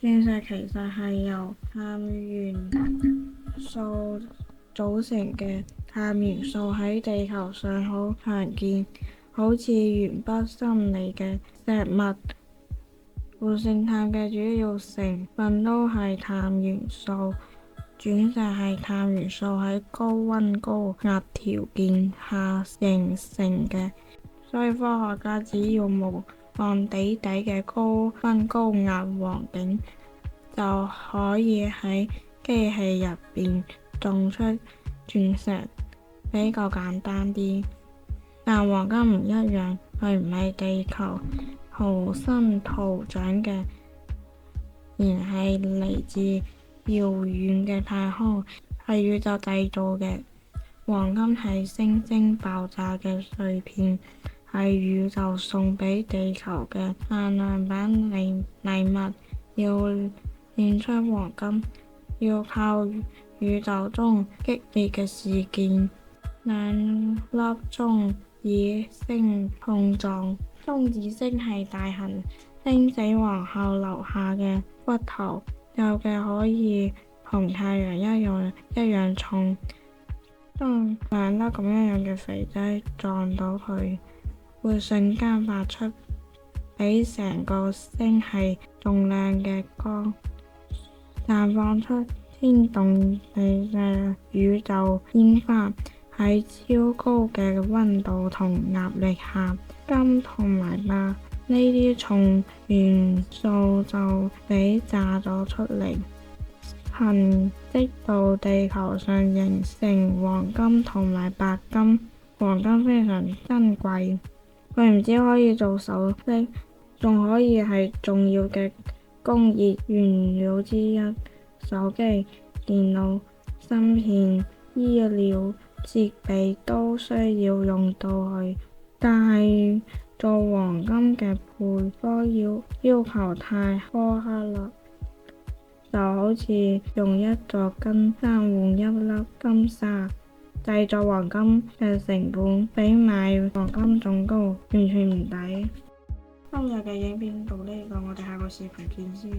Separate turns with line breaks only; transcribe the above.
鑽石其實係由碳元素組成嘅，碳元素喺地球上好常見，好似鉛筆芯裏嘅石墨。活性炭嘅主要成分都係碳元素，鑽石係碳元素喺高溫高壓條件下形成嘅，所以科學家只要模仿地底嘅高溫高壓環境，就可以喺機器入邊種出鑽石，比較簡單啲。但黃金唔一樣，佢唔係地球土生土長嘅，而係嚟自遙遠嘅太空，係宇宙製造嘅。黃金係星星爆炸嘅碎片，係宇宙送俾地球嘅限量版禮物。要煉出黃金，要靠宇宙中激烈嘅事件，兩粒中子星碰撞。中子星係大行星死亡後留下嘅骨頭，有嘅可以同太陽一樣重。當兩粒咁樣嘅肥仔撞到佢，會瞬間發出比成個星系仲亮嘅光，綻放出天動地嘅宇宙煙花。喺超高嘅溫度同壓力下，金同埋鈉呢啲重元素就被炸咗出嚟，沉積到地球上形成黃金同埋白金。黃金非常珍貴，佢唔止可以做首飾，仲可以係重要嘅工業原料之一。手機、電腦、芯片、醫療設備都需要用到佢，但係做黃金嘅配方要求太苛刻啦，就好似用一座金山換一粒金沙，製作黃金嘅成本比買黃金仲高，完全唔抵。今日嘅影片到呢度，我哋下個視頻見先。